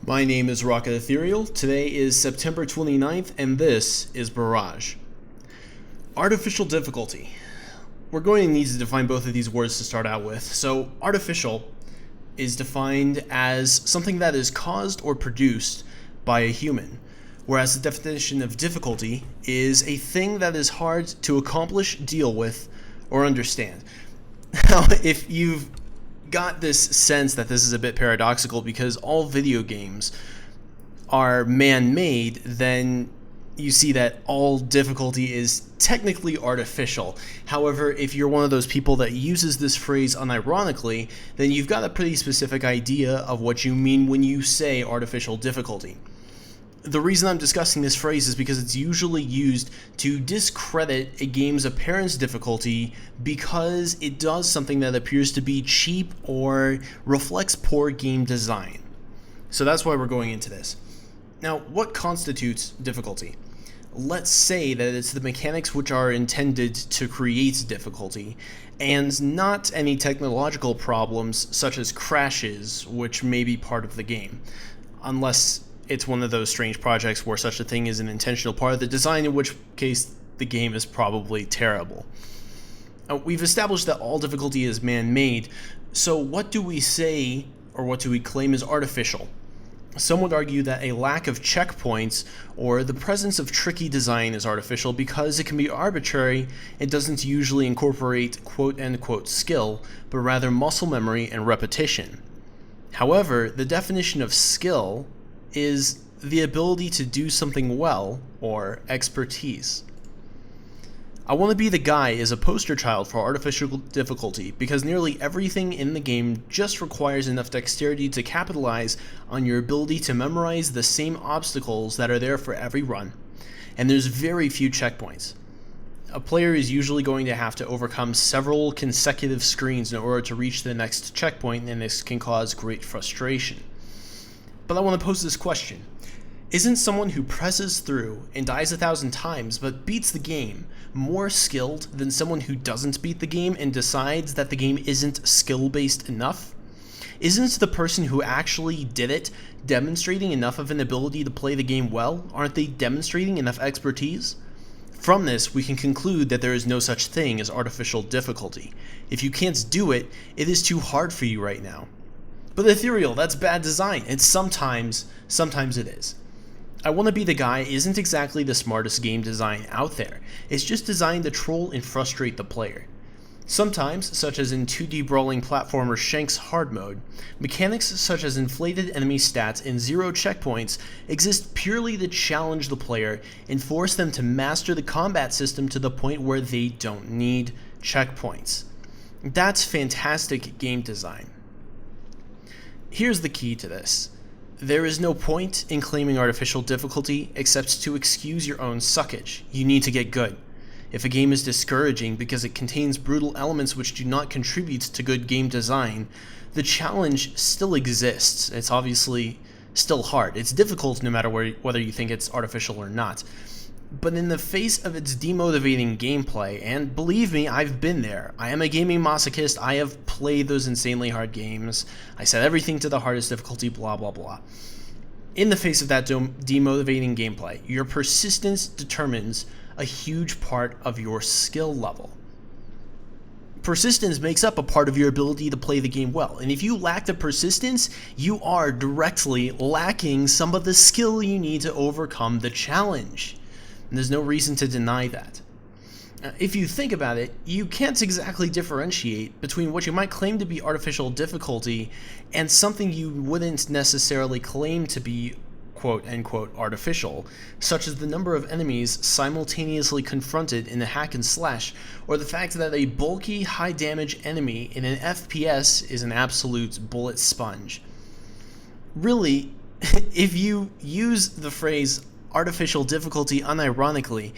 My name is Rocket Ethereal. Today is September 29th, and this is Barrage. Artificial difficulty. We're going to need to define both of these words to start out with. So, artificial is defined as something that is caused or produced by a human, whereas the definition of difficulty is a thing that is hard to accomplish, deal with, or understand. Now, if you've got this sense that this is a bit paradoxical because all video games are man-made, then you see that all difficulty is technically artificial. However, if you're one of those people that uses this phrase unironically, then you've got a pretty specific idea of what you mean when you say artificial difficulty. The reason I'm discussing this phrase is because it's usually used to discredit a game's apparent difficulty because it does something that appears to be cheap or reflects poor game design. So that's why we're going into this. Now, what constitutes difficulty? Let's say that it's the mechanics which are intended to create difficulty, and not any technological problems such as crashes, which may be part of the game, unless it's one of those strange projects where such a thing is an intentional part of the design, in which case the game is probably terrible. We've established that all difficulty is man-made, so what do we say, or what do we claim is artificial? Some would argue that a lack of checkpoints or the presence of tricky design is artificial because it can be arbitrary and doesn't usually incorporate quote-unquote skill, but rather muscle memory and repetition. However, the definition of skill is the ability to do something well, or expertise. I Want to Be the Guy is a poster child for artificial difficulty because nearly everything in the game just requires enough dexterity to capitalize on your ability to memorize the same obstacles that are there for every run, and there's very few checkpoints. A player is usually going to have to overcome several consecutive screens in order to reach the next checkpoint, and this can cause great frustration. But I want to pose this question. Isn't someone who presses through and dies 1,000 times but beats the game more skilled than someone who doesn't beat the game and decides that the game isn't skill-based enough? Isn't the person who actually did it demonstrating enough of an ability to play the game well? Aren't they demonstrating enough expertise? From this, we can conclude that there is no such thing as artificial difficulty. If you can't do it, it is too hard for you right now. But Ethereal, that's bad design, and sometimes it is. I Want to Be the Guy isn't exactly the smartest game design out there. It's just designed to troll and frustrate the player. Sometimes, such as in 2D brawling platformer Shank's hard mode, mechanics such as inflated enemy stats and zero checkpoints exist purely to challenge the player and force them to master the combat system to the point where they don't need checkpoints. That's fantastic game design. Here's the key to this. There is no point in claiming artificial difficulty except to excuse your own suckage. You need to get good. If a game is discouraging because it contains brutal elements which do not contribute to good game design, the challenge still exists. It's obviously still hard. It's difficult no matter whether you think it's artificial or not. But in the face of its demotivating gameplay, and believe me, I've been there. I am a gaming masochist. I have played those insanely hard games. I set everything to the hardest difficulty, blah, blah, blah. In the face of that demotivating gameplay, your persistence determines a huge part of your skill level. Persistence makes up a part of your ability to play the game well, and if you lack the persistence, you are directly lacking some of the skill you need to overcome the challenge. And there's no reason to deny that. If you think about it, you can't exactly differentiate between what you might claim to be artificial difficulty and something you wouldn't necessarily claim to be quote-unquote artificial, such as the number of enemies simultaneously confronted in a hack and slash, or the fact that a bulky, high-damage enemy in an FPS is an absolute bullet sponge. Really, if you use the phrase artificial difficulty unironically,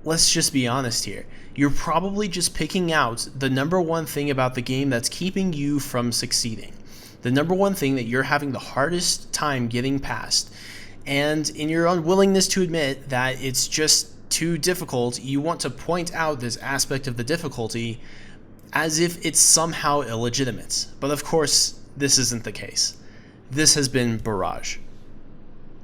let's just be honest here. You're probably just picking out the number one thing about the game that's keeping you from succeeding. The number one thing that you're having the hardest time getting past. And in your unwillingness to admit that it's just too difficult, you want to point out this aspect of the difficulty as if it's somehow illegitimate. But of course, this isn't the case. This has been Barrage.